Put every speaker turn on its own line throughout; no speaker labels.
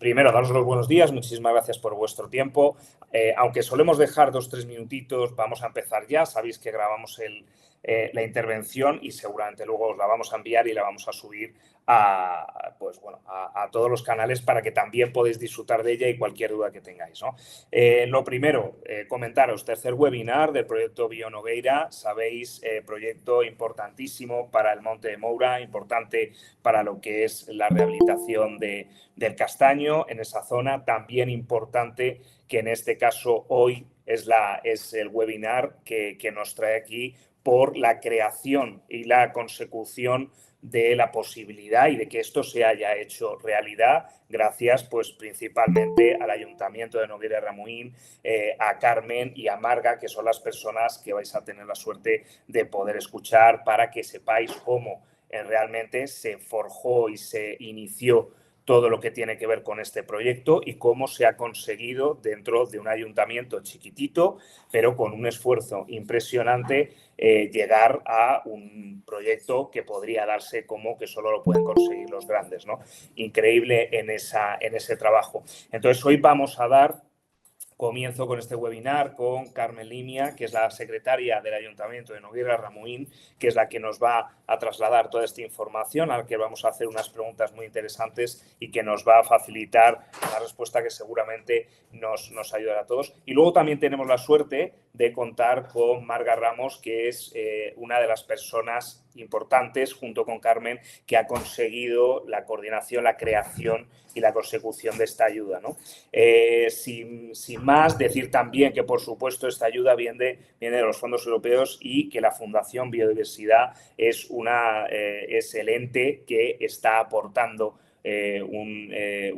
primero, daros los buenos días, muchísimas gracias por vuestro tiempo. Aunque solemos dejar 2-3 minutitos, vamos a empezar ya. Sabéis que grabamos la intervención y seguramente luego os la vamos a enviar y la vamos a subir a todos los canales para que también podáis disfrutar de ella y cualquier duda que tengáis, ¿no? Lo primero, comentaros, tercer webinar del proyecto Bionogueira. Sabéis, proyecto importantísimo para el Monte de Moura, importante para lo que es la rehabilitación del castaño en esa zona. También importante que en este caso hoy es el webinar que nos trae aquí por la creación y la consecución de la posibilidad y de que esto se haya hecho realidad gracias pues principalmente al Ayuntamiento de Noguera de Ramuín, a Carmen y a Marga, que son las personas que vais a tener la suerte de poder escuchar para que sepáis cómo realmente se forjó y se inició todo lo que tiene que ver con este proyecto y cómo se ha conseguido dentro de un ayuntamiento chiquitito, pero con un esfuerzo impresionante, llegar a un proyecto que podría darse como que solo lo pueden conseguir los grandes, ¿no? Increíble en ese trabajo. Entonces, hoy vamos a dar comienzo con este webinar con Carmen Limia, que es la secretaria del Ayuntamiento de Noguera Ramuín, que es la que nos va a trasladar toda esta información, a la que vamos a hacer unas preguntas muy interesantes y que nos va a facilitar una respuesta que seguramente nos ayudará a todos. Y luego también tenemos la suerte de contar con Marga Ramos, que es una de las personas importantes, junto con Carmen, que ha conseguido la coordinación, la creación y la consecución de esta ayuda, ¿no? Sin más, decir también que, por supuesto, esta ayuda viene de los fondos europeos y que la Fundación Biodiversidad es el ente que está aportando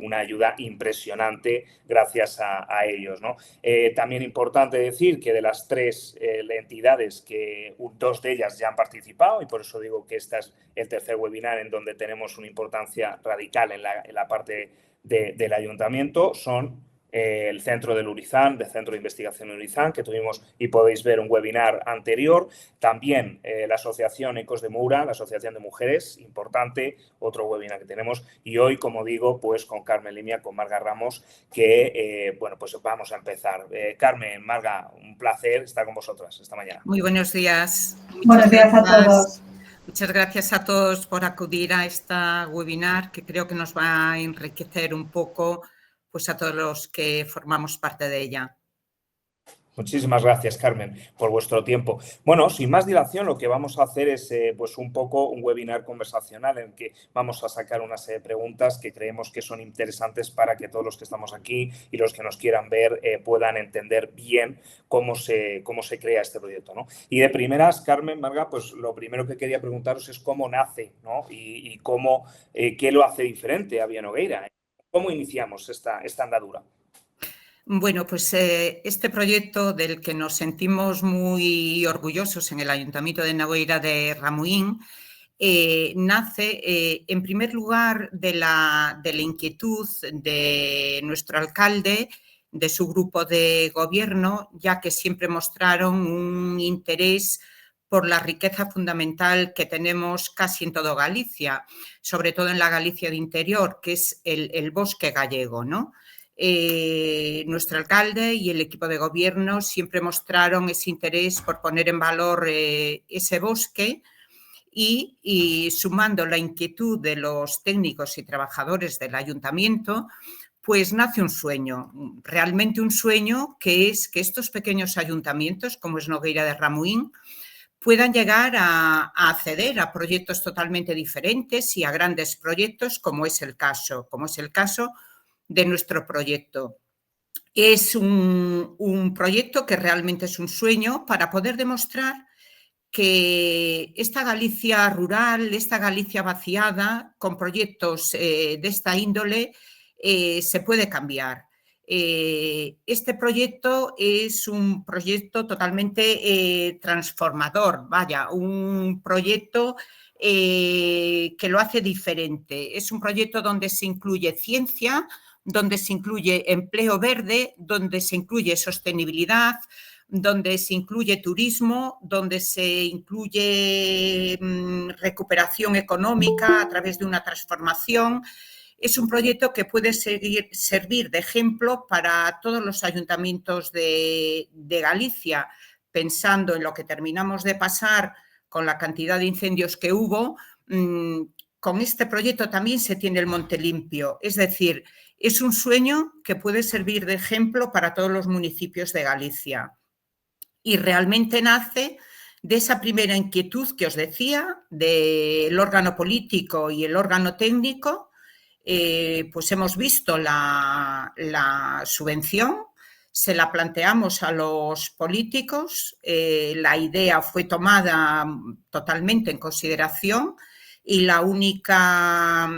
una ayuda impresionante gracias a ellos, ¿no? También importante decir que de las 3 entidades, que 2 de ellas ya han participado, y por eso digo que este es el tercer webinar en donde tenemos una importancia radical en la parte del ayuntamiento, son el Centro del Urizán, del Centro de Investigación Urizán, que tuvimos y podéis ver un webinar anterior. También la Asociación Ecos de Moura, la Asociación de Mujeres, importante, otro webinar que tenemos. Y hoy, como digo, pues con Carmen Limia, con Marga Ramos, que, pues vamos a empezar. Carmen, Marga, un placer estar con vosotras esta mañana.
Muy buenos días.
Buenos días a todos.
Muchas gracias a todos por acudir a esta webinar, que creo que nos va a enriquecer un poco pues a todos los que formamos parte de ella.
Muchísimas gracias, Carmen, por vuestro tiempo. Bueno, sin más dilación, lo que vamos a hacer es pues un poco un webinar conversacional en el que vamos a sacar una serie de preguntas que creemos que son interesantes para que todos los que estamos aquí y los que nos quieran ver puedan entender bien cómo se crea este proyecto, ¿no? Y de primeras, Carmen, Marga, pues lo primero que quería preguntaros es cómo nace, ¿no? Y qué lo hace diferente a Bionogueira. ¿Cómo iniciamos esta andadura?
Bueno, pues este proyecto del que nos sentimos muy orgullosos en el Ayuntamiento de Nogueira de Ramuín nace, en primer lugar, de la inquietud de nuestro alcalde, de su grupo de gobierno, ya que siempre mostraron un interés por la riqueza fundamental que tenemos casi en toda Galicia, sobre todo en la Galicia de interior, que es el bosque gallego, ¿no? Nuestro alcalde y el equipo de gobierno siempre mostraron ese interés por poner en valor ese bosque y sumando la inquietud de los técnicos y trabajadores del ayuntamiento, pues nace un sueño, realmente un sueño, que es que estos pequeños ayuntamientos, como es Nogueira de Ramuín, puedan llegar a acceder a proyectos totalmente diferentes y a grandes proyectos, como es el caso de nuestro proyecto. Es un proyecto que realmente es un sueño para poder demostrar que esta Galicia rural, esta Galicia vaciada, con proyectos de esta índole, se puede cambiar. Este proyecto es un proyecto totalmente transformador, vaya, un proyecto que lo hace diferente. Es un proyecto donde se incluye ciencia, donde se incluye empleo verde, donde se incluye sostenibilidad, donde se incluye turismo, donde se incluye recuperación económica a través de una transformación. es un proyecto que puede servir de ejemplo para todos los ayuntamientos de Galicia, pensando en lo que terminamos de pasar con la cantidad de incendios que hubo. Con este proyecto también se tiene el monte limpio, es decir, es un sueño que puede servir de ejemplo para todos los municipios de Galicia. Y realmente nace de esa primera inquietud que os decía, del órgano político y el órgano técnico. Pues hemos visto la subvención, se la planteamos a los políticos, la idea fue tomada totalmente en consideración y la única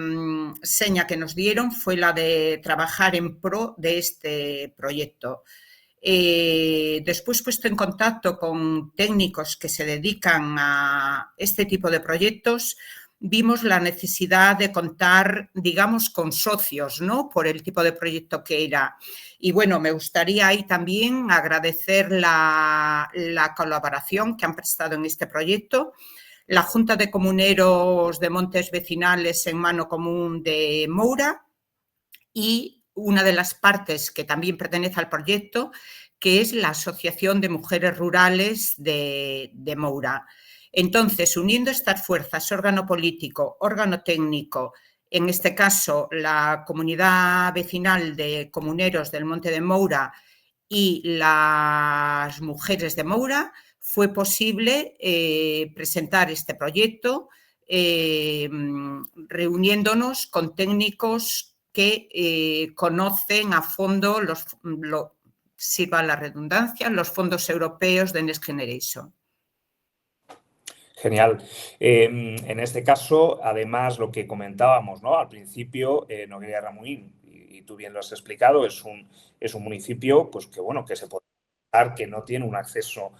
seña que nos dieron fue la de trabajar en pro de este proyecto. Después puesto en contacto con técnicos que se dedican a este tipo de proyectos, vimos la necesidad de contar, digamos, con socios, ¿no? Por el tipo de proyecto que era. Y bueno, me gustaría ahí también agradecer la colaboración que han prestado en este proyecto la Junta de Comuneros de Montes Vecinales en Mano Común de Moura y una de las partes que también pertenece al proyecto, que es la Asociación de Mujeres Rurales de Moura. Entonces, uniendo estas fuerzas, órgano político, órgano técnico, en este caso la comunidad vecinal de comuneros del Monte de Moura y las mujeres de Moura, fue posible presentar este proyecto reuniéndonos con técnicos que conocen a fondo, sirva la redundancia, los fondos europeos de Next Generation.
Genial. En este caso, además, lo que comentábamos, ¿no? Al principio, Nogueira Ramuín, y tú bien lo has explicado, es un municipio pues, que, bueno, que se puede que no tiene un acceso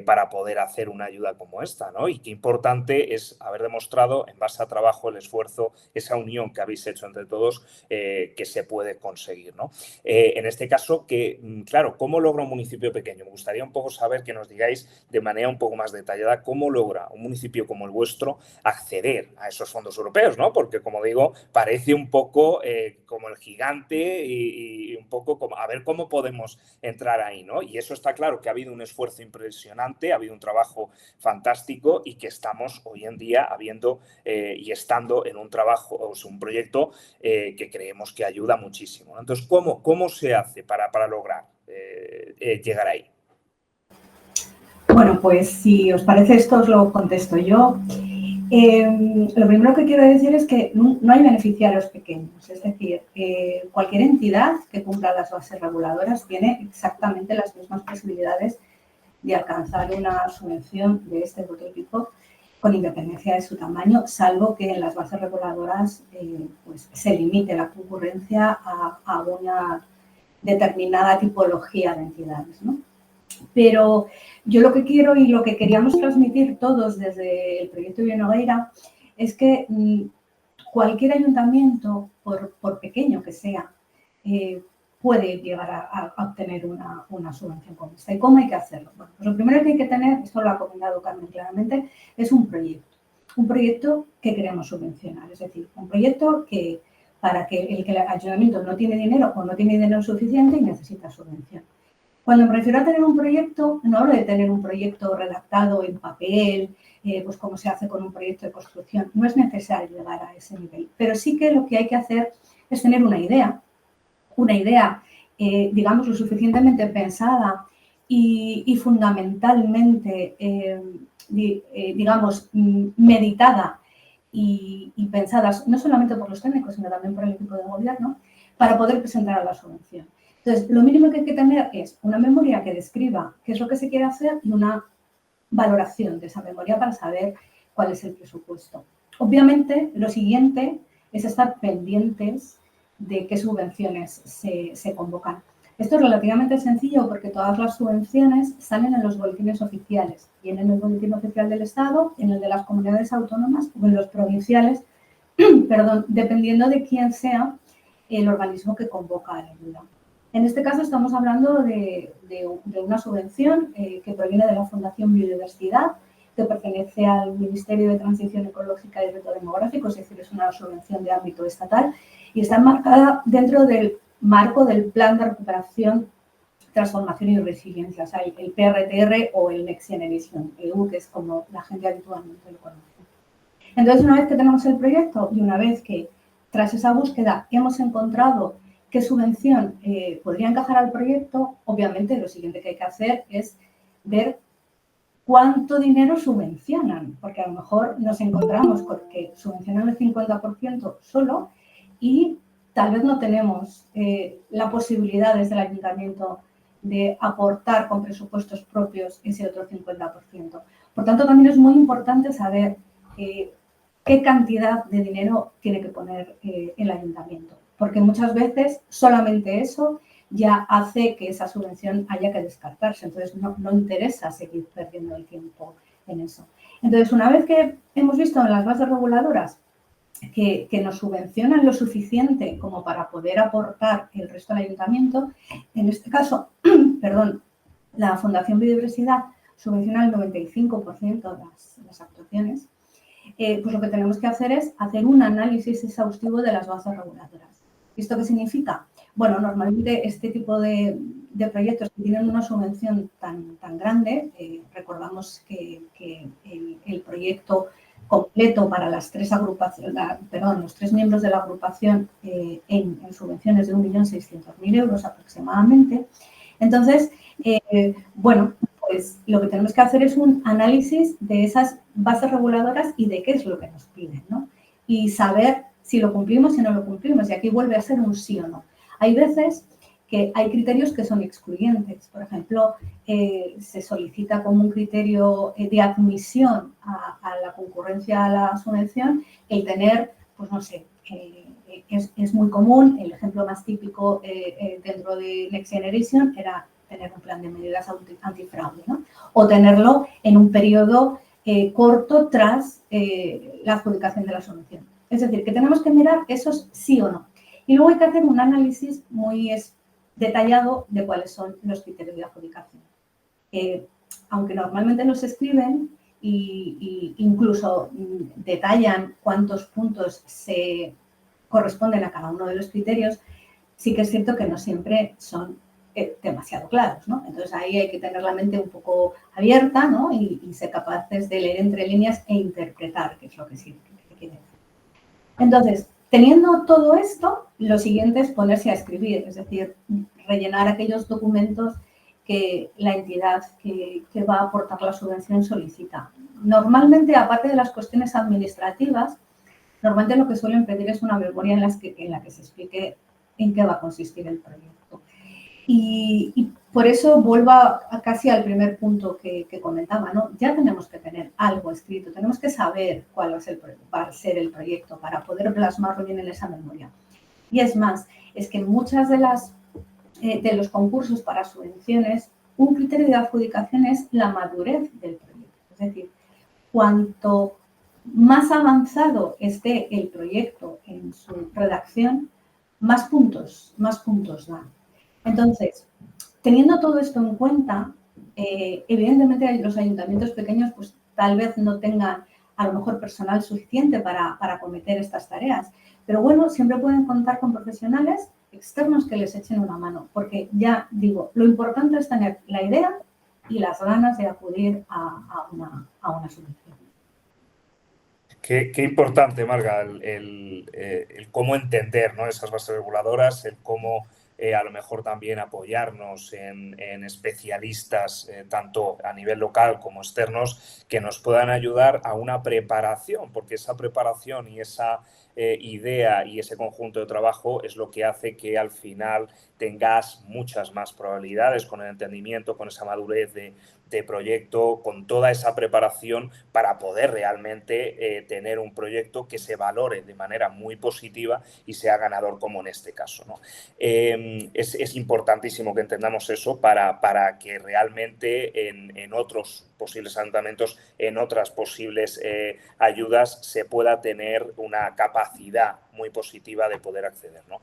para poder hacer una ayuda como esta, ¿no? Y qué importante es haber demostrado, en base a trabajo, el esfuerzo, esa unión que habéis hecho entre todos, que se puede conseguir, ¿no? En este caso, claro, ¿cómo logra un municipio pequeño? Me gustaría un poco saber que nos digáis de manera un poco más detallada cómo logra un municipio como el vuestro acceder a esos fondos europeos, ¿no? Porque, como digo, parece un poco como el gigante y un poco como a ver cómo podemos entrar ahí, ¿no? Y eso está claro que ha habido un esfuerzo impresionante, ha habido un trabajo fantástico y que estamos hoy en día y estando en un trabajo, o sea, un proyecto que creemos que ayuda muchísimo, ¿no? Entonces, ¿cómo se hace para lograr llegar ahí?
Bueno, pues si os parece esto os lo contesto yo. Lo primero que quiero decir es que no hay beneficiarios pequeños, es decir, cualquier entidad que cumpla las bases reguladoras tiene exactamente las mismas posibilidades de alcanzar una subvención de este otro tipo con independencia de su tamaño, salvo que en las bases reguladoras pues, se limite la concurrencia a una determinada tipología de entidades, ¿no? Pero yo lo que quiero y lo que queríamos transmitir todos desde el proyecto Bionogueira es que cualquier ayuntamiento, por pequeño que sea, puede llegar a obtener una subvención como esta. ¿Y cómo hay que hacerlo? Bueno, pues lo primero que hay que tener, esto lo ha comentado Carmen claramente, es un proyecto que queremos subvencionar. Es decir, un proyecto que para que el ayuntamiento no tiene dinero o no tiene dinero suficiente y necesita subvención. Cuando me refiero a tener un proyecto, no hablo de tener un proyecto redactado en papel, pues como se hace con un proyecto de construcción. No es necesario llegar a ese nivel, pero sí que lo que hay que hacer es tener una idea, digamos, lo suficientemente pensada y fundamentalmente, digamos, meditada y pensada no solamente por los técnicos, sino también por el equipo de gobierno, para poder presentar a la subvención. Entonces, lo mínimo que hay que tener es una memoria que describa qué es lo que se quiere hacer y una valoración de esa memoria para saber cuál es el presupuesto. Obviamente, lo siguiente es estar pendientes de qué subvenciones se convocan. Esto es relativamente sencillo porque todas las subvenciones salen en los boletines oficiales, vienen en el boletín oficial del Estado, en el de las comunidades autónomas o en los provinciales, perdón, dependiendo de quién sea el organismo que convoca la ayuda. En este caso estamos hablando de una subvención que proviene de la Fundación Biodiversidad, que pertenece al Ministerio de Transición Ecológica y Reto Demográfico, es decir, es una subvención de ámbito estatal y está enmarcada dentro del marco del Plan de Recuperación, Transformación y Resiliencia, o sea, el PRTR o el Next Generation EU, que es como la gente habitualmente lo conoce. Entonces, una vez que tenemos el proyecto y una vez que tras esa búsqueda hemos encontrado qué subvención podría encajar al proyecto, obviamente lo siguiente que hay que hacer es ver cuánto dinero subvencionan, porque a lo mejor nos encontramos con que subvencionan el 50% solo y tal vez no tenemos la posibilidad desde el ayuntamiento de aportar con presupuestos propios ese otro 50%. Por tanto, también es muy importante saber qué cantidad de dinero tiene que poner el ayuntamiento, porque muchas veces solamente eso ya hace que esa subvención haya que descartarse, entonces no interesa seguir perdiendo el tiempo en eso. Entonces, una vez que hemos visto en las bases reguladoras que nos subvencionan lo suficiente como para poder aportar el resto al ayuntamiento, en este caso, perdón, la Fundación Biodiversidad subvenciona el 95% de las actuaciones, pues lo que tenemos que hacer es hacer un análisis exhaustivo de las bases reguladoras. ¿Esto qué significa? Bueno, normalmente este tipo de proyectos que tienen una subvención tan grande, recordamos que el proyecto completo para las los tres miembros de la agrupación en subvenciones de 1.600.000 euros aproximadamente. Entonces, bueno, pues lo que tenemos que hacer es un análisis de esas bases reguladoras y de qué es lo que nos piden, ¿no? Y saber si lo cumplimos, si no lo cumplimos. Y aquí vuelve a ser un sí o no. Hay veces que hay criterios que son excluyentes. Por ejemplo, se solicita como un criterio de admisión a la concurrencia a la subvención el tener, pues no sé, es muy común, el ejemplo más típico dentro de Next Generation era tener un plan de medidas antifraude, ¿no? O tenerlo en un periodo corto tras la adjudicación de la subvención. Es decir, que tenemos que mirar esos sí o no. Y luego hay que hacer un análisis muy detallado de cuáles son los criterios de adjudicación. Aunque normalmente los escriben e incluso detallan cuántos puntos se corresponden a cada uno de los criterios, sí que es cierto que no siempre son demasiado claros, ¿no? Entonces ahí hay que tener la mente un poco abierta, ¿no? Y ser capaces de leer entre líneas e interpretar qué es lo que sí que quiere decir. Entonces, teniendo todo esto, lo siguiente es ponerse a escribir, es decir, rellenar aquellos documentos que la entidad que va a aportar la subvención solicita. Normalmente, aparte de las cuestiones administrativas, normalmente lo que suelen pedir es una memoria en la que se explique en qué va a consistir el proyecto. Y por eso vuelvo casi al primer punto que comentaba, ¿no? Ya tenemos que tener algo escrito, tenemos que saber cuál va a ser el proyecto para poder plasmarlo bien en esa memoria. Y es más, es que en muchas de los concursos para subvenciones, un criterio de adjudicación es la madurez del proyecto. Es decir, cuanto más avanzado esté el proyecto en su redacción, más puntos da. Entonces, teniendo todo esto en cuenta, evidentemente los ayuntamientos pequeños pues tal vez no tengan a lo mejor personal suficiente para acometer estas tareas, pero bueno, siempre pueden contar con profesionales externos que les echen una mano, porque ya digo, lo importante es tener la idea y las ganas de acudir a una subvención.
Qué importante, Marga, el cómo entender, ¿no?, esas bases reguladoras, el cómo a lo mejor también apoyarnos en especialistas, tanto a nivel local como externos, que nos puedan ayudar a una preparación, porque esa preparación y esa idea y ese conjunto de trabajo es lo que hace que al final tengas muchas más probabilidades con el entendimiento, con esa madurez de proyecto, con toda esa preparación para poder realmente tener un proyecto que se valore de manera muy positiva y sea ganador, como en este caso, ¿no? Es importantísimo que entendamos eso para que realmente en otros posibles ayuntamientos, en otras posibles ayudas, se pueda tener una capacidad muy positiva de poder acceder, ¿no?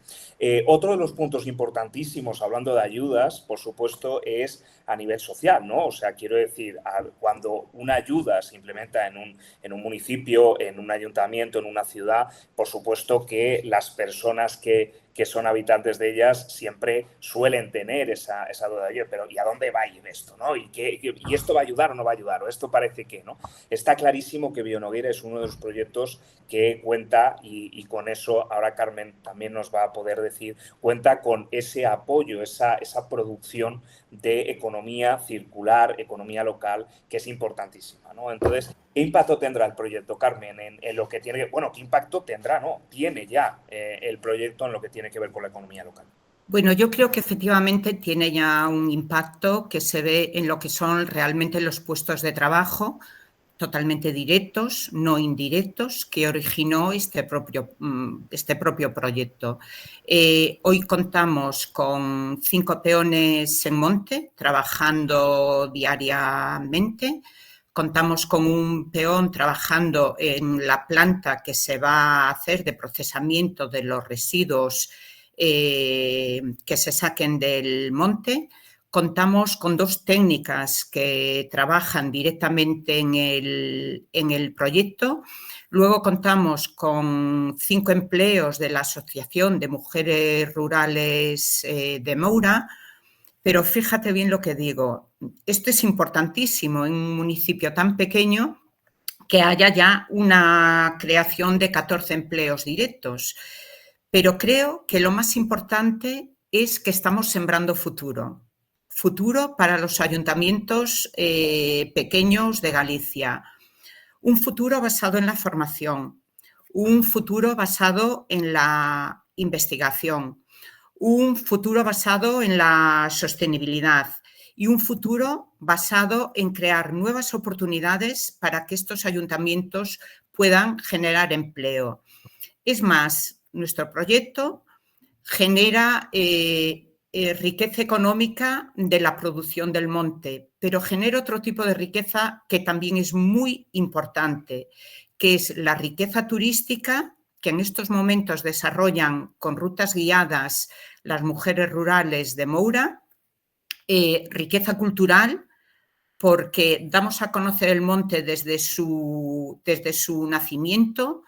Otro de los puntos importantísimos, hablando de ayudas, por supuesto, es a nivel social, ¿no? O sea, quiero decir, cuando una ayuda se implementa en un municipio, en un ayuntamiento, en una ciudad, por supuesto que las personas que son habitantes de ellas siempre suelen tener esa duda de, pero ¿y a dónde va a ir esto, no? ¿Y esto va a ayudar o no va a ayudar? ¿O esto parece que no? Está clarísimo que Bionogueira es uno de los proyectos que cuenta, y con eso ahora Carmen también nos va a poder decir, cuenta con ese apoyo, esa producción de economía circular, economía local, que es importantísima, ¿no? Entonces, ¿qué impacto tendrá el proyecto, Carmen, en lo que tiene? Bueno, ¿qué impacto tendrá? No, tiene ya el proyecto en lo que tiene que ver con la economía local.
Bueno, yo creo que efectivamente tiene ya un impacto que se ve en lo que son realmente los puestos de trabajo, totalmente directos, no indirectos, que originó este propio proyecto. Hoy contamos con 5 peones en monte trabajando diariamente. Contamos con un peón trabajando en la planta que se va a hacer de procesamiento de los residuos que se saquen del monte. Contamos con 2 técnicas que trabajan directamente en el proyecto. Luego contamos con 5 empleos de la Asociación de Mujeres Rurales de Moura. Pero fíjate bien lo que digo, esto es importantísimo en un municipio tan pequeño que haya ya una creación de 14 empleos directos. Pero creo que lo más importante es que estamos sembrando futuro. Futuro para los ayuntamientos pequeños de Galicia. Un futuro basado en la formación, un futuro basado en la investigación, un futuro basado en la sostenibilidad y un futuro basado en crear nuevas oportunidades para que estos ayuntamientos puedan generar empleo. Es más, nuestro proyecto genera riqueza económica de la producción del monte, pero genera otro tipo de riqueza que también es muy importante, que es la riqueza turística que en estos momentos desarrollan con rutas guiadas las mujeres rurales de Moura, riqueza cultural, porque damos a conocer el monte desde su nacimiento,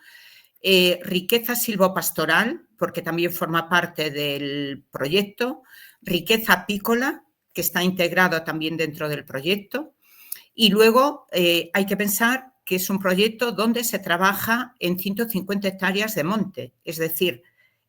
riqueza silvopastoral, porque también forma parte del proyecto, riqueza apícola, que está integrado también dentro del proyecto, y luego hay que pensar que es un proyecto donde se trabaja en 150 hectáreas de monte, es decir,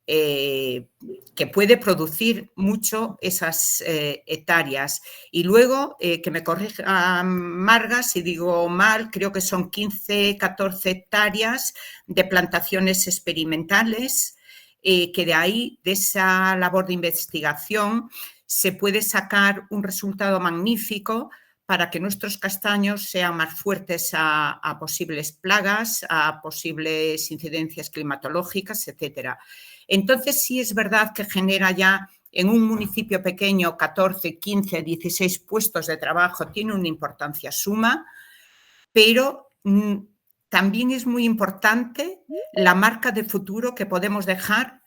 que puede producir mucho esas hectáreas. Y luego, que me corrija Marga si digo mal, creo que son 15, 14 hectáreas de plantaciones experimentales, que de ahí, de esa labor de investigación, se puede sacar un resultado magnífico para que nuestros castaños sean más fuertes a posibles plagas, a posibles incidencias climatológicas, etcétera. Entonces, sí es verdad que genera ya en un municipio pequeño 14, 15, 16 puestos de trabajo, tiene una importancia suma, pero también es muy importante la marca de futuro que podemos dejar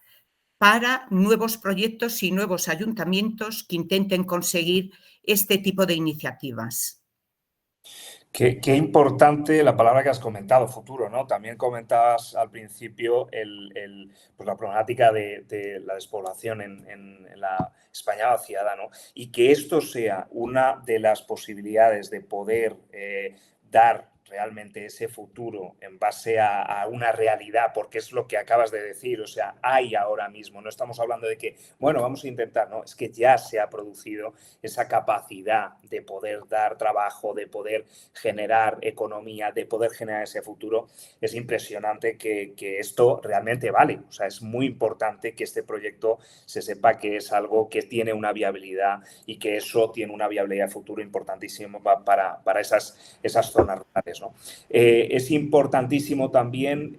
para nuevos proyectos y nuevos ayuntamientos que intenten conseguir este tipo de iniciativas.
Qué importante la palabra que has comentado, futuro, ¿no? También comentabas al principio pues la problemática de la despoblación en la España vaciada, ¿no? Y que esto sea una de las posibilidades de poder dar realmente ese futuro en base a una realidad, porque es lo que acabas de decir, o sea, hay ahora mismo, no estamos hablando de que, bueno, vamos a intentar, no, es que ya se ha producido esa capacidad de poder dar trabajo, de poder generar economía, de poder generar ese futuro. Es impresionante que esto realmente vale, o sea, es muy importante que este proyecto se sepa que es algo que tiene una viabilidad y que eso tiene una viabilidad futuro importantísima para esas zonas rurales, ¿no? Es importantísimo también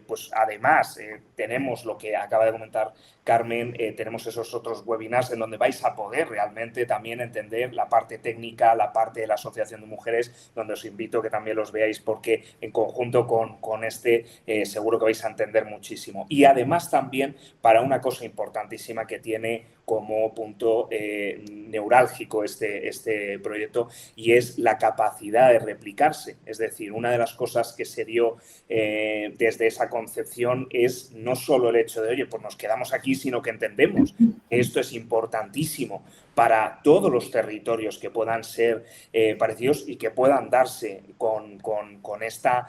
pues además tenemos lo que acaba de comentar Carmen, tenemos esos otros webinars en donde vais a poder realmente también entender la parte técnica, la parte de la Asociación de Mujeres, donde os invito a que también los veáis porque en conjunto con este seguro que vais a entender muchísimo. Y además también para una cosa importantísima que tiene como punto neurálgico este proyecto, y es la capacidad de replicarse. Es decir, una de las cosas que se dio desde esa concepción es no solo el hecho de, oye, pues nos quedamos aquí, sino que entendemos que esto es importantísimo para todos los territorios que puedan ser parecidos y que puedan darse con esta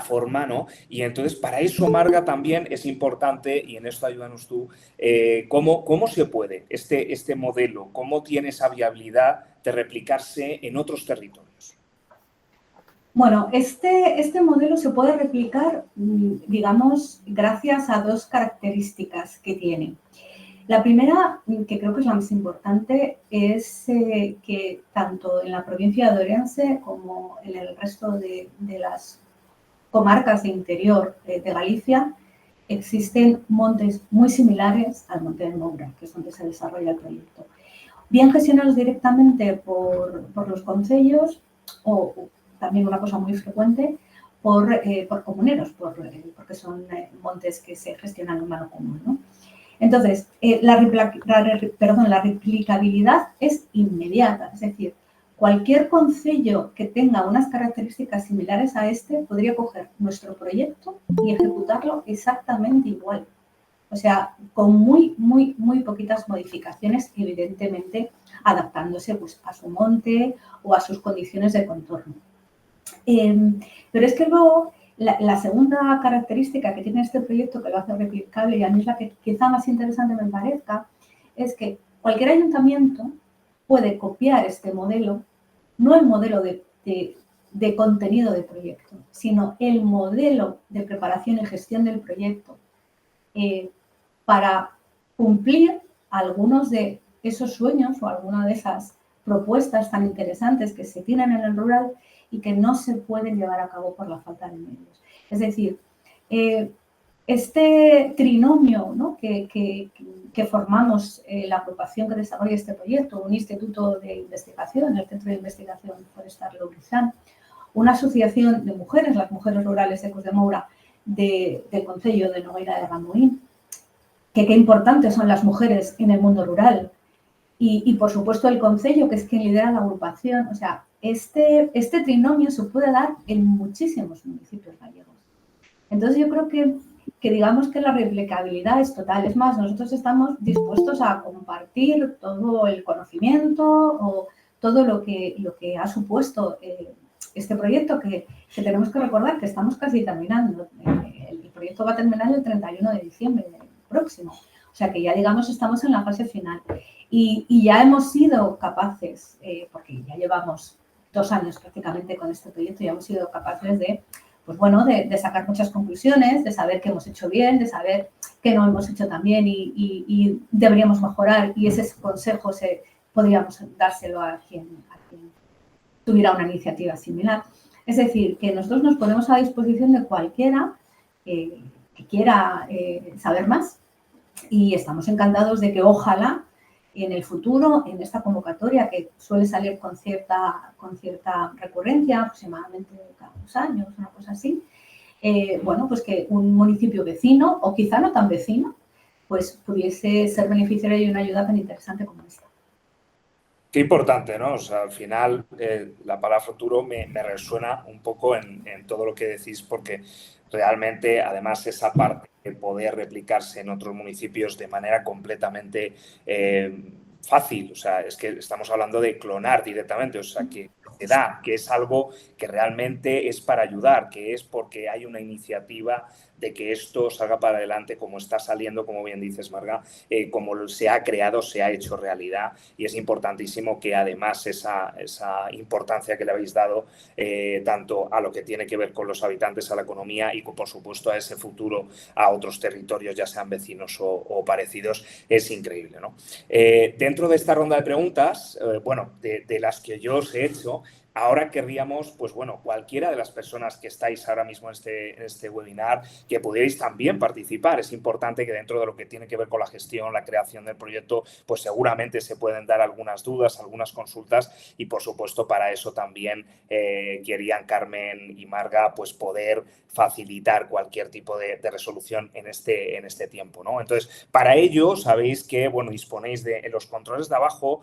forma, ¿no? Y entonces, para eso, Marga, también es importante, y en esto ayúdanos tú, ¿cómo se puede este modelo? ¿Cómo tiene esa viabilidad de replicarse en otros territorios?
Bueno, este modelo se puede replicar, digamos, gracias a dos características que tiene. La primera, que creo que es la más importante, es que tanto en la provincia de Ourense como en el resto de las comarcas de interior de Galicia existen montes muy similares al Monte de Moura, que es donde se desarrolla el proyecto. Bien gestionados directamente por los concellos o también una cosa muy frecuente por comuneros, porque son montes que se gestionan en mano común, ¿no? Entonces, la replicabilidad es inmediata, es decir, cualquier concello que tenga unas características similares a este podría coger nuestro proyecto y ejecutarlo exactamente igual. O sea, con muy poquitas modificaciones, evidentemente adaptándose pues, a su monte o a sus condiciones de contorno. Pero es que luego la segunda característica que tiene este proyecto que lo hace replicable, y a mí es la que quizá más interesante me parezca, es que cualquier ayuntamiento puede copiar este modelo, no el modelo de contenido de proyecto, sino el modelo de preparación y gestión del proyecto para cumplir algunos de esos sueños o alguna de esas propuestas tan interesantes que se tienen en el rural y que no se pueden llevar a cabo por la falta de medios. Es decir, este trinomio, ¿no? que formamos la agrupación que desarrolla este proyecto, un instituto de investigación, el Centro de Investigación Forestal Lourizán, una asociación de mujeres, las Mujeres Rurales Ecos de Moura, del Concello de Nogueira de Ramuín, que qué importantes son las mujeres en el mundo rural, y por supuesto el Concello, que es quien lidera la agrupación. O sea, este trinomio se puede dar en muchísimos municipios gallegos. Entonces yo creo que digamos que la replicabilidad es total. Es más, nosotros estamos dispuestos a compartir todo el conocimiento o todo lo que ha supuesto este proyecto, que tenemos que recordar que estamos casi terminando. El proyecto va a terminar el 31 de diciembre próximo. O sea que ya, digamos, estamos en la fase final. Y ya hemos sido capaces, porque ya llevamos 2 años prácticamente con este proyecto, ya hemos sido capaces de, pues bueno, de sacar muchas conclusiones, de saber qué hemos hecho bien, de saber qué no hemos hecho tan bien y deberíamos mejorar. Y ese consejo podríamos dárselo a quien tuviera una iniciativa similar. Es decir, que nosotros nos ponemos a disposición de cualquiera que quiera saber más, y estamos encantados de que ojalá en el futuro, en esta convocatoria que suele salir con cierta recurrencia, aproximadamente cada 2 años, una cosa así, bueno, pues que un municipio vecino, o quizá no tan vecino, pues pudiese ser beneficiario de una ayuda tan interesante como esta.
Qué importante, ¿no? O sea, al final la palabra futuro me resuena un poco en todo lo que decís, porque realmente, además, esa parte de poder replicarse en otros municipios de manera completamente fácil, o sea, es que estamos hablando de clonar directamente, o sea, que da, que es algo que realmente es para ayudar, que es porque hay una iniciativa de que esto salga para adelante como está saliendo, como bien dices, Marga, como se ha creado, se ha hecho realidad, y es importantísimo que además esa importancia que le habéis dado tanto a lo que tiene que ver con los habitantes, a la economía y por supuesto a ese futuro, a otros territorios, ya sean vecinos o parecidos, es increíble, ¿no? Dentro de esta ronda de preguntas, bueno, de las que yo os he hecho, ahora querríamos, pues bueno, cualquiera de las personas que estáis ahora mismo en este webinar, que pudierais también participar. Es importante que dentro de lo que tiene que ver con la gestión, la creación del proyecto, pues seguramente se pueden dar algunas dudas, algunas consultas y, por supuesto, para eso también querían Carmen y Marga pues poder facilitar cualquier tipo de resolución en este tiempo, ¿no? Entonces, para ello, sabéis que, bueno, disponéis de en los controles de abajo,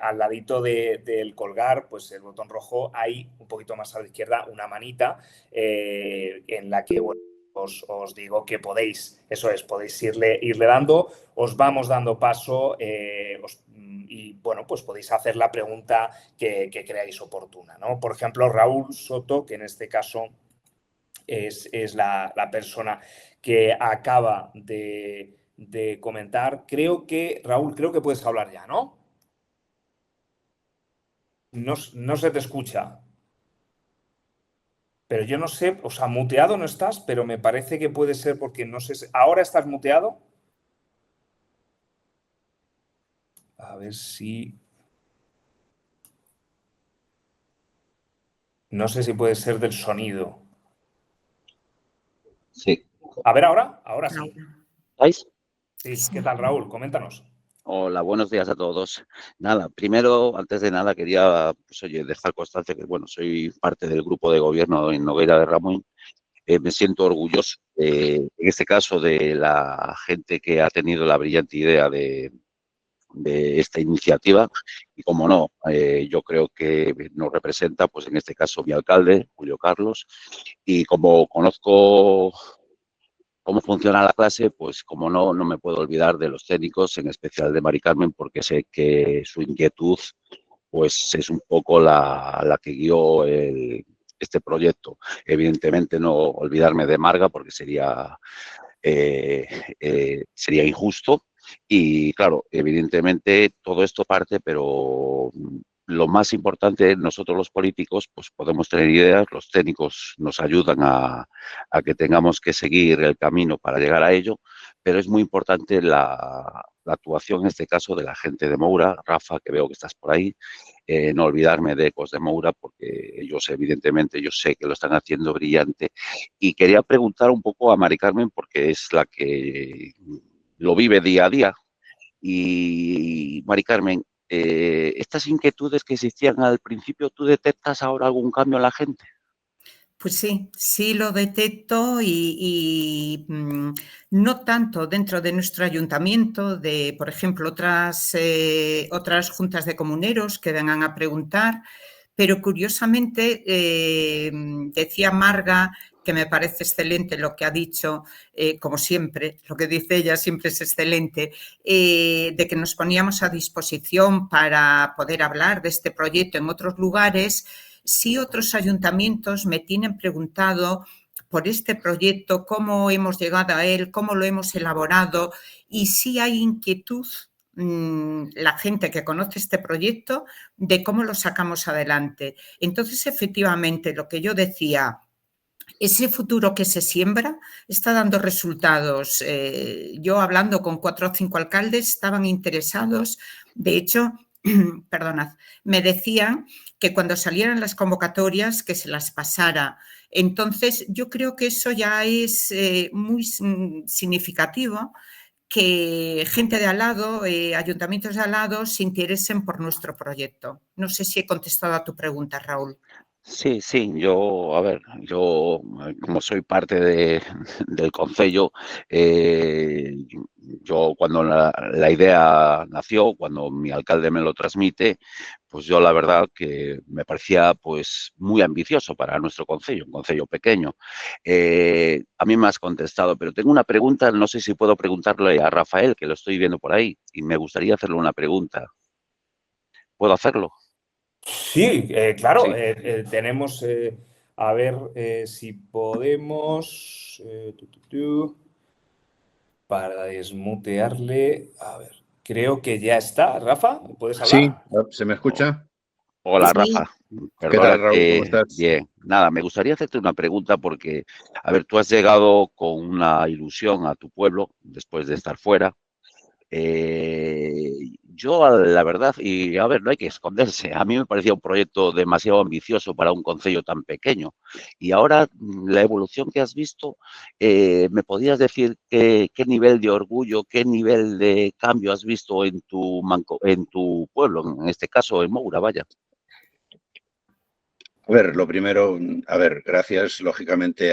al ladito del colgar, pues el botón rojo, hay un poquito más a la izquierda una manita en la que, bueno, os digo que podéis, eso es, podéis irle dando, os vamos dando paso y, bueno, pues podéis hacer la pregunta que creáis oportuna, ¿no? Por ejemplo, Raúl Soto, que en este caso es la persona que acaba de comentar. Creo que, Raúl, creo que puedes hablar ya, ¿no? No se te escucha. Pero yo no sé, o sea, muteado no estás, pero me parece que puede ser porque no sé. ¿Ahora estás muteado? A ver si. No sé si puede ser del sonido.
Sí.
A ver, ahora. Ahora sí.
¿Estáis?
Sí. ¿Qué tal, Raúl? Coméntanos.
Hola, buenos días a todos. Nada, primero, antes de nada, quería, pues, oye, dejar constancia que, bueno, soy parte del grupo de gobierno en Nogueira de Ramuín. Me siento orgulloso, en este caso, de la gente que ha tenido la brillante idea de esta iniciativa y, como no, yo creo que nos representa, pues en este caso, mi alcalde, Julio Carlos, y como conozco cómo funciona la clase, pues como no me puedo olvidar de los técnicos, en especial de Mari Carmen, porque sé que su inquietud pues es un poco la que guió este proyecto. Evidentemente no olvidarme de Marga, porque sería injusto. Y claro, evidentemente todo esto parte, pero lo más importante, nosotros los políticos pues podemos tener ideas, los técnicos nos ayudan a que tengamos que seguir el camino para llegar a ello, pero es muy importante la actuación, en este caso, de la gente de Moura. Rafa, que veo que estás por ahí, no olvidarme de Ecos de Moura, porque ellos, evidentemente, yo sé que lo están haciendo brillante. Y quería preguntar un poco a Mari Carmen, porque es la que lo vive día a día. Y, Mari Carmen, estas inquietudes que existían al principio, ¿tú detectas ahora algún cambio en la gente?
Pues sí, sí lo detecto no tanto dentro de nuestro ayuntamiento, de, por ejemplo, otras juntas de comuneros que vengan a preguntar, pero curiosamente decía Marga, que me parece excelente lo que ha dicho, como siempre, lo que dice ella siempre es excelente, de que nos poníamos a disposición para poder hablar de este proyecto en otros lugares. Sí, otros ayuntamientos me tienen preguntado por este proyecto, cómo hemos llegado a él, cómo lo hemos elaborado, y sí hay inquietud, la gente que conoce este proyecto, de cómo lo sacamos adelante. Entonces, efectivamente, lo que yo decía, ese futuro que se siembra está dando resultados. Yo, hablando con 4 o 5 alcaldes, estaban interesados. De hecho, perdonad, me decían que cuando salieran las convocatorias que se las pasara. Entonces, yo creo que eso ya es muy significativo, que gente de al lado, ayuntamientos de al lado, se interesen por nuestro proyecto. No sé si he contestado a tu pregunta, Raúl.
Sí, yo, a ver, yo como soy parte del concello, yo cuando la idea nació, cuando mi alcalde me lo transmite, pues yo la verdad que me parecía pues muy ambicioso para nuestro concello, un concello pequeño. A mí me has contestado, pero tengo una pregunta, no sé si puedo preguntarle a Rafael, que lo estoy viendo por ahí, y me gustaría hacerle una pregunta. ¿Puedo hacerlo?
Sí, claro,
Sí.
tenemos, a ver si podemos, para desmutearle, a ver, creo que ya está. Rafa, ¿puedes
Sí,
hablar?
¿se me escucha?
Hola,
Sí.
Rafa.
¿Qué
Perdona
tal, Raúl? ¿Cómo
que...
estás?
Bien. Nada, me gustaría hacerte una pregunta porque, a ver, tú has llegado con una ilusión a tu pueblo después de estar fuera. yo, la verdad, y a ver, no hay que esconderse, a mí me parecía un proyecto demasiado ambicioso para un concello tan pequeño. Y ahora, la evolución que has visto, ¿me podrías decir qué nivel de orgullo, qué nivel de cambio has visto en tu pueblo, en este caso en Moura, vaya?
A ver, lo primero, gracias lógicamente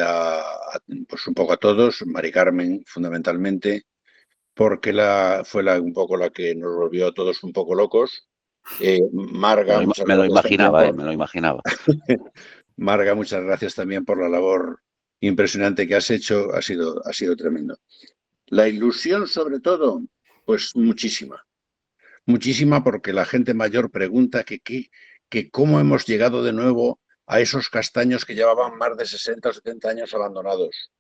pues un poco a todos, Mari Carmen fundamentalmente, porque un poco la que nos volvió a todos un poco locos. Marga, muchas
Me lo
gracias también
imaginaba, me lo imaginaba.
Marga, muchas gracias también por la labor impresionante que has hecho, ha sido tremendo. La ilusión, sobre todo, pues muchísima. Muchísima porque la gente mayor pregunta que cómo hemos llegado de nuevo a esos castaños que llevaban más de 60 o 70 años abandonados.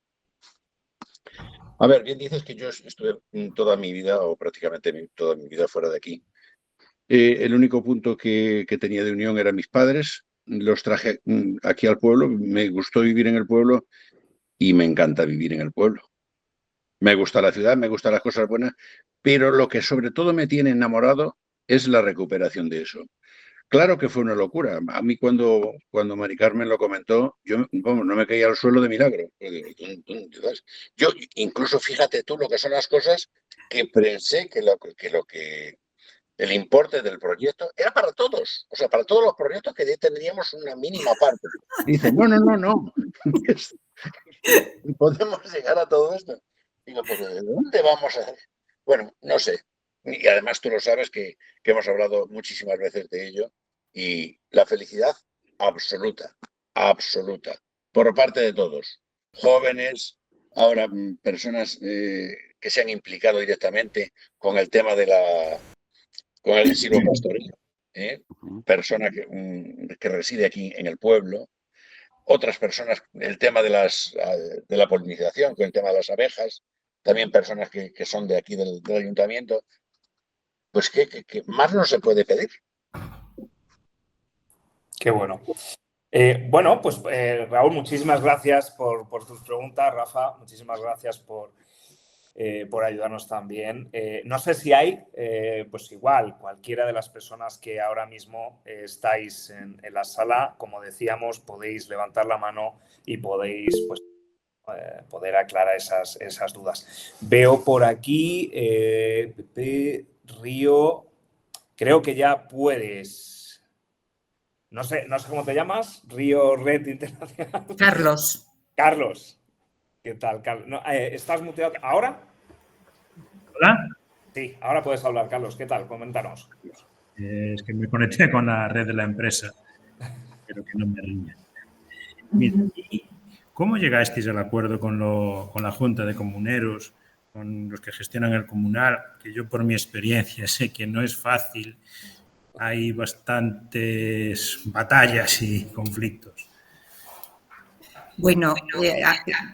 A ver, bien dices que yo estuve toda mi vida, o prácticamente toda mi vida fuera de aquí. El único punto que tenía de unión eran mis padres. Los traje aquí al pueblo. Me gustó vivir en el pueblo y me encanta vivir en el pueblo. Me gusta la ciudad, me gustan las cosas buenas, pero lo que sobre todo me tiene enamorado es la recuperación de eso. Claro que fue una locura. A mí cuando Mari Carmen lo comentó, yo no me caía al suelo de milagro. Yo, incluso fíjate tú lo que son las cosas que pensé que el importe del proyecto era para todos. O sea, para todos los proyectos que tendríamos una mínima parte. Y dicen, no. Podemos llegar a todo esto. Digo, pero ¿de dónde vamos a hacer? Bueno, no sé. Y además tú lo sabes que hemos hablado muchísimas veces de ello. Y la felicidad absoluta, por parte de todos. Jóvenes, ahora personas que se han implicado directamente con el tema con el silvopastoreo. Persona que reside aquí en el pueblo. Otras personas, el tema de la polinización, con el tema de las abejas, también personas que son de aquí del ayuntamiento, pues que más no se puede pedir.
Qué bueno. Bueno, pues Raúl, muchísimas gracias por tus preguntas. Rafa, muchísimas gracias por ayudarnos también. No sé si hay, pues igual, cualquiera de las personas que ahora mismo estáis en la sala, como decíamos, podéis levantar la mano y podéis pues, poder aclarar esas dudas. Veo por aquí, Pepe, Río, creo que ya puedes. No sé cómo te llamas, Río Red Internacional.
Carlos.
Carlos. ¿Qué tal, Carlos? No, ¿estás muteado ahora?
¿Hola?
Sí, ahora puedes hablar, Carlos. ¿Qué tal? Coméntanos.
Es que me conecté con la red de la empresa. Espero que no me riñan. Mira, ¿cómo llegasteis al acuerdo con la Junta de Comuneros, con los que gestionan el comunal? Que yo, por mi experiencia, sé que no es fácil. Hay bastantes batallas y conflictos.
Bueno,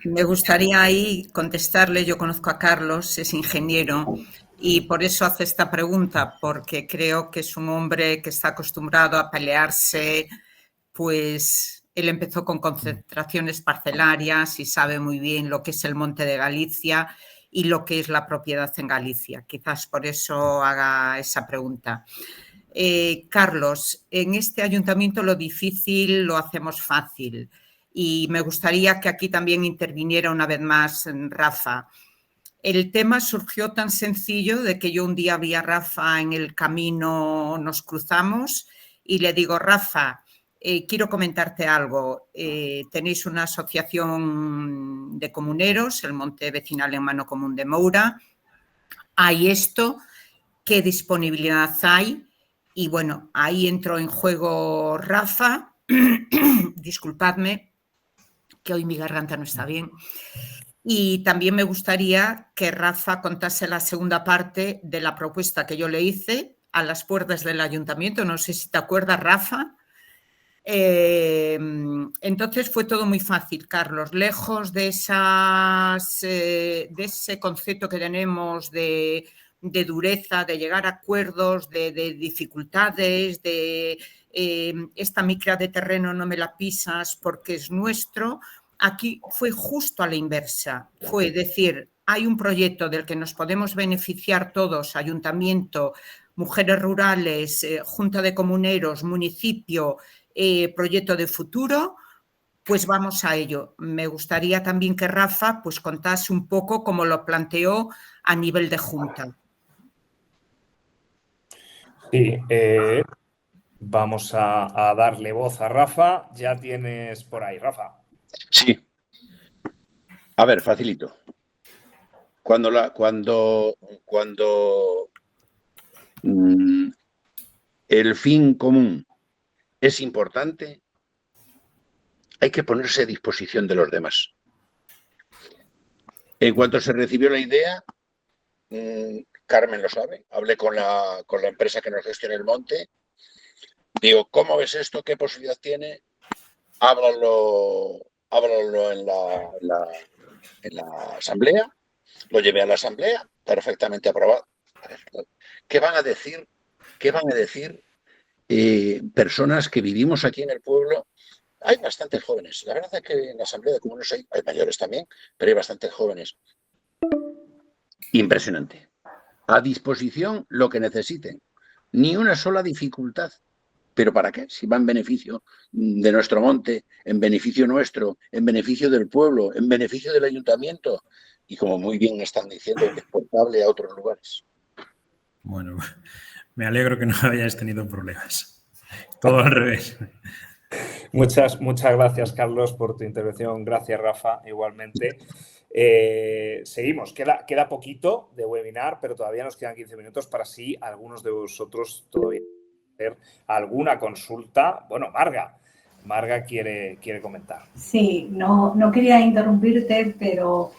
me gustaría ahí contestarle. Yo conozco a Carlos, es ingeniero, y por eso hace esta pregunta, porque creo que es un hombre que está acostumbrado a pelearse. Pues él empezó con concentraciones parcelarias y sabe muy bien lo que es el Monte de Galicia y lo que es la propiedad en Galicia. Quizás por eso haga esa pregunta. Carlos, en este ayuntamiento lo difícil lo hacemos fácil y me gustaría que aquí también interviniera una vez más Rafa. El tema surgió tan sencillo de que yo un día vi a Rafa en el camino, nos cruzamos y le digo, Rafa, quiero comentarte algo. Tenéis una asociación de comuneros, el Monte Vecinal en Mano Común de Moura. Hay esto, ¿qué disponibilidad hay? Y bueno, ahí entró en juego Rafa. Disculpadme, que hoy mi garganta no está bien. Y también me gustaría que Rafa contase la segunda parte de la propuesta que yo le hice a las puertas del ayuntamiento. No sé si te acuerdas, Rafa. Entonces fue todo muy fácil, Carlos. Lejos de ese concepto que tenemos de dureza, de llegar a acuerdos, de dificultades, de esta micra de terreno no me la pisas porque es nuestro. Aquí fue justo a la inversa. Fue decir, hay un proyecto del que nos podemos beneficiar todos, ayuntamiento, mujeres rurales, junta de comuneros, municipio, proyecto de futuro, pues vamos a ello. Me gustaría también que Rafa pues contase un poco cómo lo planteó a nivel de junta.
Sí, vamos a darle voz a Rafa. Ya tienes por ahí, Rafa.
Sí. A ver, facilito. Cuando el fin común es importante, hay que ponerse a disposición de los demás. En cuanto se recibió la idea, Carmen lo sabe, hablé con la empresa que nos gestiona el monte. Digo, ¿cómo ves esto? ¿Qué posibilidad tiene? Háblalo en la asamblea. Lo llevé a la asamblea, perfectamente aprobado. ¿Qué van a decir? ¿Qué van a decir personas que vivimos aquí en el pueblo? Hay bastantes jóvenes. La verdad es que en la asamblea de comunes hay mayores también, pero hay bastantes jóvenes. Impresionante. A disposición lo que necesiten. Ni una sola dificultad. ¿Pero para qué? Si va en beneficio de nuestro monte, en beneficio nuestro, en beneficio del pueblo, en beneficio del ayuntamiento y, como muy bien están diciendo, exportable a otros lugares.
Bueno, me alegro que no hayáis tenido problemas. Todo al revés.
Muchas gracias, Carlos, por tu intervención. Gracias, Rafa, igualmente. Seguimos. Queda poquito de webinar, pero todavía nos quedan 15 minutos para si algunos de vosotros todavía hacer alguna consulta. Bueno, Marga quiere comentar.
Sí, no quería interrumpirte, pero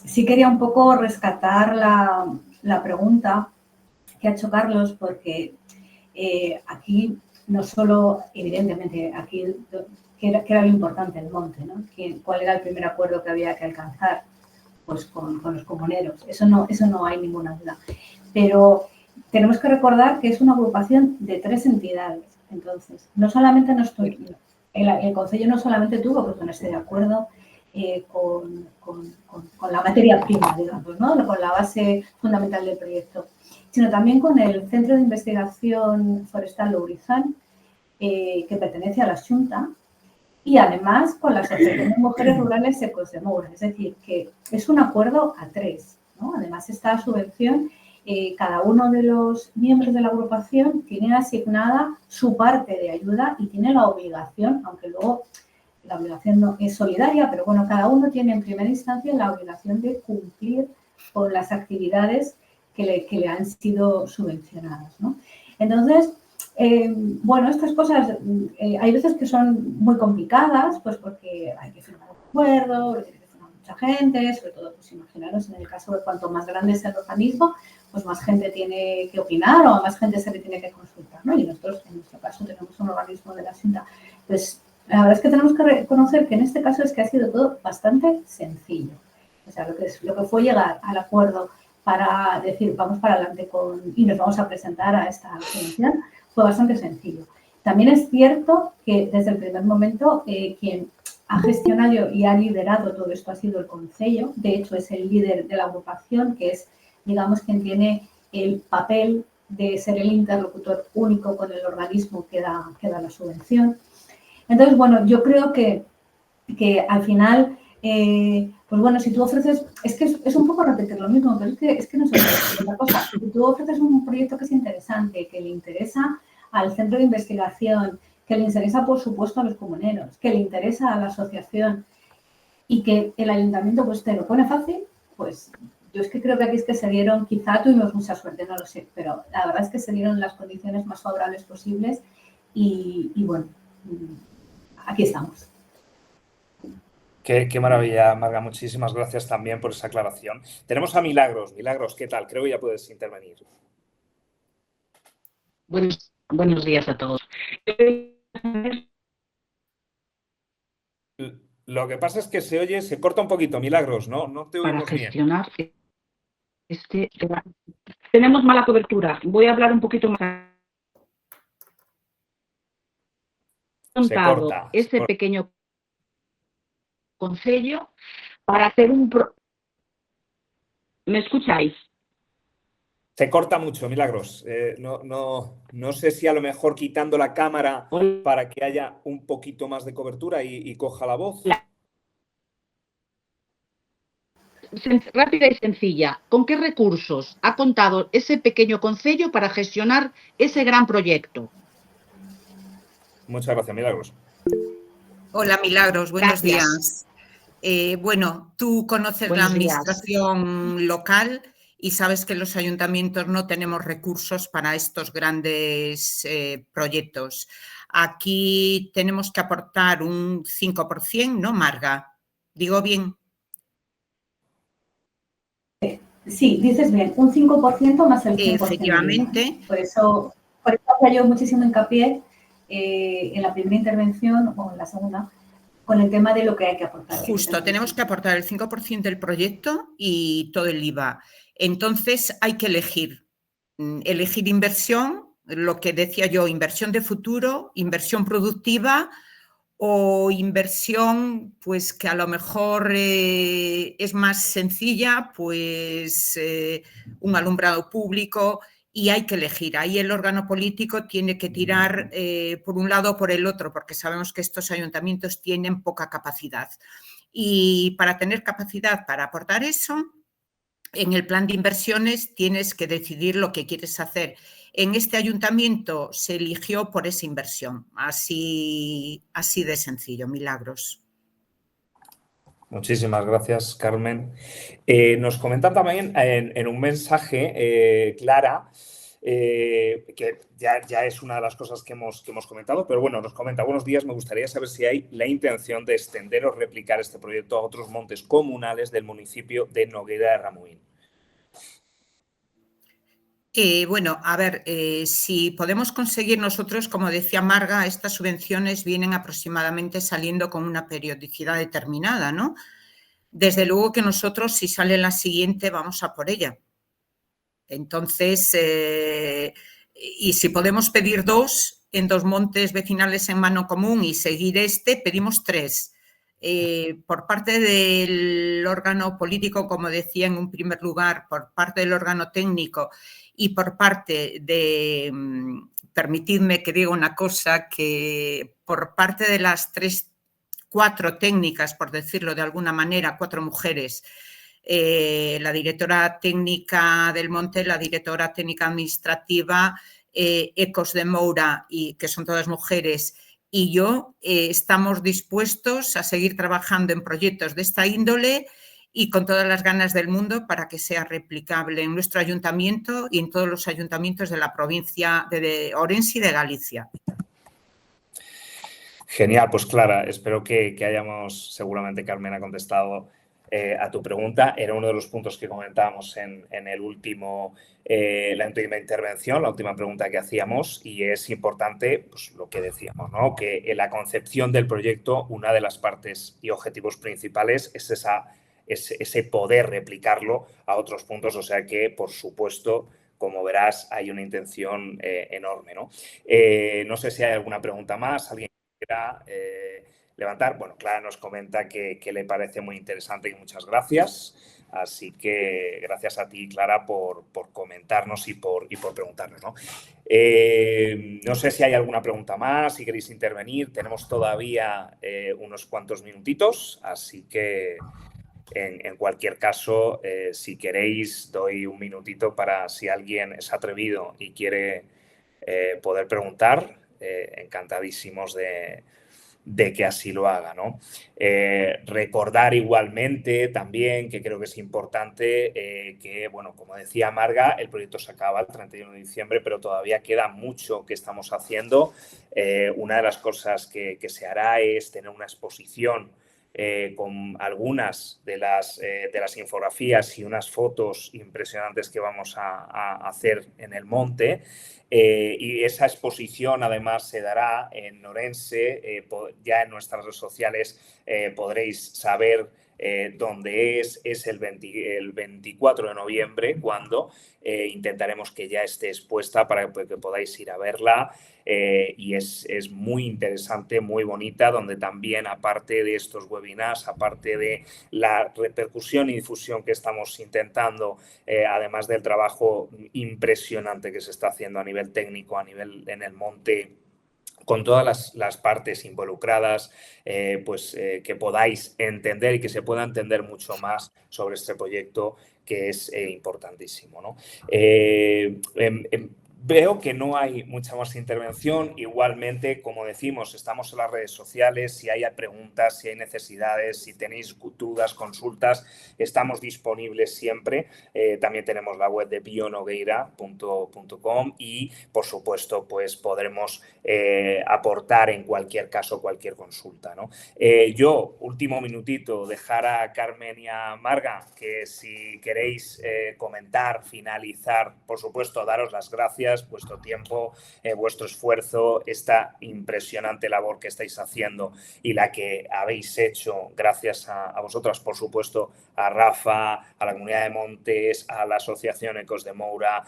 sí quería un poco rescatar la pregunta que ha hecho Carlos, porque aquí no solo, evidentemente, aquí que era lo importante el monte, ¿no? ¿Cuál era el primer acuerdo que había que alcanzar? Pues con los comuneros. Eso no hay ninguna duda. Pero tenemos que recordar que es una agrupación de 3 entidades. Entonces, no solamente el Concello no solamente tuvo que ponerse de acuerdo con la materia prima, digamos, ¿no? Con la base fundamental del proyecto, sino también con el Centro de Investigación Forestal Lourizán, que pertenece a la Xunta, y además con la Asociación de Mujeres Rurales Ecos de Moura. Es decir, que es un acuerdo a 3, ¿no? Además, esta subvención, cada uno de los miembros de la agrupación tiene asignada su parte de ayuda y tiene la obligación, aunque luego la obligación no es solidaria, pero bueno, cada uno tiene en primera instancia la obligación de cumplir con las actividades que le han sido subvencionadas, ¿no? Entonces, bueno, estas cosas hay veces que son muy complicadas, pues porque hay que firmar un acuerdo, lo tiene que firmar mucha gente, sobre todo, pues imaginaros, en el caso de cuanto más grande es el organismo, pues más gente tiene que opinar o a más gente se le tiene que consultar, ¿no? Y nosotros, en nuestro caso, tenemos un organismo de la Xunta. Pues la verdad es que tenemos que reconocer que en este caso es que ha sido todo bastante sencillo. O sea, lo que fue llegar al acuerdo para decir, vamos para adelante y nos vamos a presentar a esta subvención, fue bastante sencillo. También es cierto que desde el primer momento quien ha gestionado y ha liderado todo esto ha sido el Concello. De hecho, es el líder de la agrupación, que es, digamos, quien tiene el papel de ser el interlocutor único con el organismo que da la subvención. Entonces, bueno, yo creo que al final, pues bueno, si tú ofreces, es que es un poco repetir lo mismo, pero es que no se puede hacer otra cosa. Si tú ofreces un proyecto que es interesante, que le interesa al centro de investigación, que le interesa, por supuesto, a los comuneros, que le interesa a la asociación y que el ayuntamiento pues te lo pone fácil, pues yo es que creo que aquí es que se dieron, quizá tuvimos mucha suerte, no lo sé, pero la verdad es que se dieron las condiciones más favorables posibles y bueno, aquí estamos.
Qué maravilla, Marga. Muchísimas gracias también por esa aclaración. Tenemos a Milagros. Milagros, ¿qué tal? Creo que ya puedes intervenir.
Buenos días a todos.
Lo que pasa es que se corta un poquito, Milagros, ¿no? No te oímos
para gestionar bien. Tenemos mala cobertura. Voy a hablar un poquito más. Montado ese pequeño concello para hacer ¿Me escucháis?
Se corta mucho, Milagros. No sé si a lo mejor quitando la cámara
Hola.
para que haya un poquito más de cobertura y coja la voz.
Rápida y sencilla. ¿Con qué recursos ha contado ese pequeño concello para gestionar ese gran proyecto?
Muchas gracias, Milagros.
Hola, Milagros, buenos
Gracias.
días. Bueno, tú conoces la
Buenos días.
administración local y sabes que los ayuntamientos no tenemos recursos para estos grandes proyectos. Aquí tenemos que aportar un 5%, ¿no, Marga? ¿Digo bien?
Sí, dices bien, un 5% más el 100% de IVA.
Efectivamente.
Por eso hacía yo muchísimo hincapié en la primera intervención o en la segunda con el tema de lo que hay que aportar.
Justo, tenemos que aportar el 5% del proyecto y todo el IVA. Entonces hay que elegir inversión, lo que decía yo, inversión de futuro, inversión productiva o inversión pues que a lo mejor es más sencilla, pues un alumbrado público, y hay que elegir. Ahí el órgano político tiene que tirar por un lado o por el otro, porque sabemos que estos ayuntamientos tienen poca capacidad. Y para tener capacidad para aportar eso, en el plan de inversiones tienes que decidir lo que quieres hacer. En este ayuntamiento se eligió por esa inversión, así de sencillo, Milagros.
Muchísimas gracias, Carmen. Nos comentan también en un mensaje, Clara, que ya es una de las cosas que hemos comentado, pero bueno, nos comenta: buenos días, me gustaría saber si hay la intención de extender o replicar este proyecto a otros montes comunales del municipio de Noguera de Ramuín.
Bueno, a ver, si podemos conseguir nosotros, como decía Marga, estas subvenciones vienen aproximadamente saliendo con una periodicidad determinada, ¿no? Desde luego que nosotros, si sale la siguiente, vamos a por ella. Entonces, y si podemos pedir 2 en 2 montes vecinales en mano común y seguir pedimos 3. Por parte del órgano político, como decía en un primer lugar, por parte del órgano técnico y por parte de, permitidme que diga una cosa, que por parte de las 4 técnicas, por decirlo de alguna manera, 4 mujeres, la directora técnica del monte, la directora técnica administrativa, Ecos de Moura, y que son todas mujeres, y yo estamos dispuestos a seguir trabajando en proyectos de esta índole y con todas las ganas del mundo para que sea replicable en nuestro ayuntamiento y en todos los ayuntamientos de la provincia de Orense y de Galicia.
Genial, pues Clara, espero que hayamos, seguramente Carmen ha contestado a tu pregunta. Era uno de los puntos que comentábamos en la última intervención, la última pregunta que hacíamos, y es importante, pues, lo que decíamos, ¿no? Que en la concepción del proyecto, una de las partes y objetivos principales es ese poder replicarlo a otros puntos, o sea que, por supuesto, como verás, hay una intención enorme, ¿no? No sé si hay alguna pregunta más, alguien quiera levantar. Bueno, Clara nos comenta que le parece muy interesante y muchas gracias. Así que gracias a ti, Clara, por comentarnos y por preguntarnos, ¿no? No sé si hay alguna pregunta más, si queréis intervenir. Tenemos todavía unos cuantos minutitos, así que en cualquier caso, si queréis, doy un minutito para si alguien es atrevido y quiere poder preguntar. Encantadísimos de que así lo haga, ¿no? Recordar igualmente también, que creo que es importante, que, bueno, como decía Marga, el proyecto se acaba el 31 de diciembre, pero todavía queda mucho que estamos haciendo. Una de las cosas que se hará es tener una exposición con algunas de las infografías y unas fotos impresionantes que vamos a hacer en el monte. Y esa exposición además se dará en Orense. Ya en nuestras redes sociales podréis saber donde es el 24 de noviembre, cuando intentaremos que ya esté expuesta para que podáis ir a verla. Y es muy interesante, muy bonita, donde también, aparte de estos webinars, aparte de la repercusión y difusión que estamos intentando, además del trabajo impresionante que se está haciendo a nivel técnico, a nivel en el monte, con todas las partes involucradas, que podáis entender y que se pueda entender mucho más sobre este proyecto, que es importantísimo, ¿no? Veo que no hay mucha más intervención. Igualmente, como decimos, estamos en las redes sociales. Si hay preguntas, si hay necesidades, si tenéis dudas, consultas, estamos disponibles siempre. También tenemos la web de bionogueira.com y, por supuesto, pues podremos aportar en cualquier caso cualquier consulta, ¿no? Yo, último minutito, dejar a Carmen y a Marga que si queréis comentar, finalizar, por supuesto, daros las gracias, vuestro tiempo, vuestro esfuerzo, esta impresionante labor que estáis haciendo y la que habéis hecho gracias a vosotras, por supuesto, a Rafa, a la Comunidad de Montes, a la Asociación Ecos de Moura,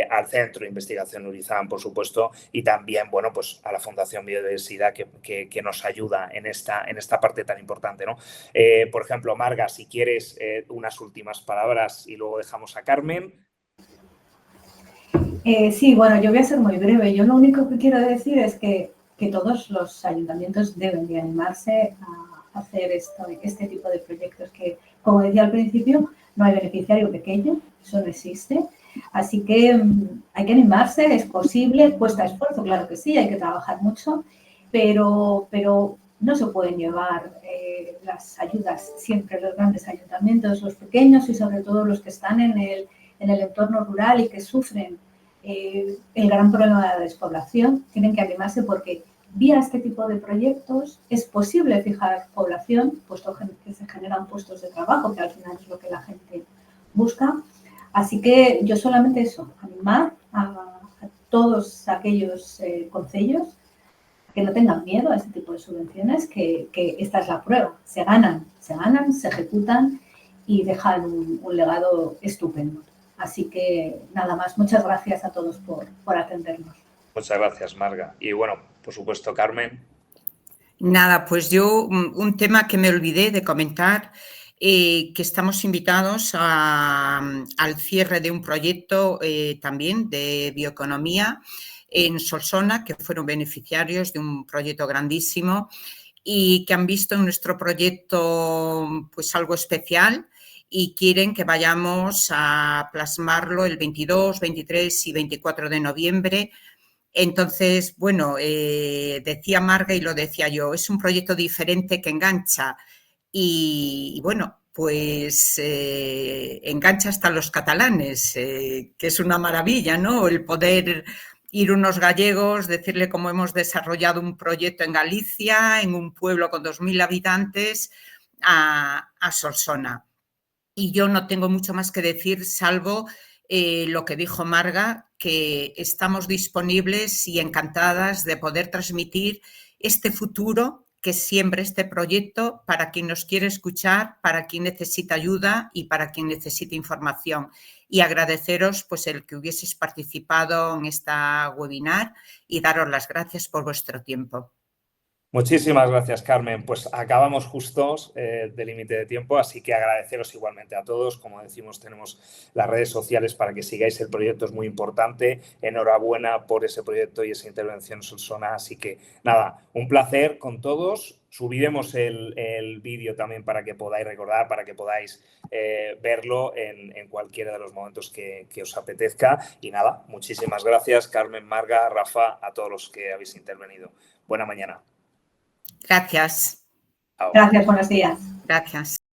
al Centro de Investigación Urizán, por supuesto, y también, bueno, pues a la Fundación Biodiversidad que nos ayuda en esta parte tan importante, ¿no? Por ejemplo, Marga, si quieres unas últimas palabras y luego dejamos a Carmen.
Sí, bueno, yo voy a ser muy breve. Yo lo único que quiero decir es que todos los ayuntamientos deben de animarse a hacer este tipo de proyectos que, como decía al principio, no hay beneficiario pequeño, eso no existe. Así que hay que animarse, es posible, cuesta esfuerzo, claro que sí, hay que trabajar mucho, pero no se pueden llevar las ayudas siempre los grandes ayuntamientos, los pequeños y sobre todo los que están en el entorno rural y que sufren el gran problema de la despoblación. Tienen que animarse porque vía este tipo de proyectos es posible fijar población, puesto que se generan puestos de trabajo, que al final es lo que la gente busca. Así que yo solamente eso, animar a todos aquellos concellos que no tengan miedo a este tipo de subvenciones, que esta es la prueba. Se ganan, se ejecutan y dejan un legado estupendo. Así que nada más, muchas gracias a todos por atendernos.
Muchas gracias, Marga. Y bueno, por supuesto, Carmen.
Nada, pues yo un tema que me olvidé de comentar, que estamos invitados al cierre de un proyecto también de bioeconomía en Solsona, que fueron beneficiarios de un proyecto grandísimo y que han visto en nuestro proyecto pues algo especial y quieren que vayamos a plasmarlo el 22, 23 y 24 de noviembre. Entonces, bueno, decía Marga y lo decía yo, es un proyecto diferente que engancha y bueno, pues engancha hasta los catalanes, que es una maravilla, ¿no? El poder ir unos gallegos, decirle cómo hemos desarrollado un proyecto en Galicia, en un pueblo con 2.000 habitantes, a Solsona. Y yo no tengo mucho más que decir, salvo lo que dijo Marga, que estamos disponibles y encantadas de poder transmitir este futuro que siembra este proyecto para quien nos quiere escuchar, para quien necesita ayuda y para quien necesita información. Y agradeceros pues el que hubieseis participado en esta webinar y daros las gracias por vuestro tiempo.
Muchísimas gracias, Carmen. Pues acabamos justos del límite de tiempo, así que agradeceros igualmente a todos. Como decimos, tenemos las redes sociales para que sigáis el proyecto, es muy importante. Enhorabuena por ese proyecto y esa intervención Solsona. Así que nada, un placer con todos. Subiremos el vídeo también para que podáis recordar, para que podáis verlo en cualquiera de los momentos que os apetezca. Y nada, muchísimas gracias, Carmen, Marga, Rafa, a todos los que habéis intervenido. Buena mañana.
Gracias.
Gracias, buenos días.
Gracias.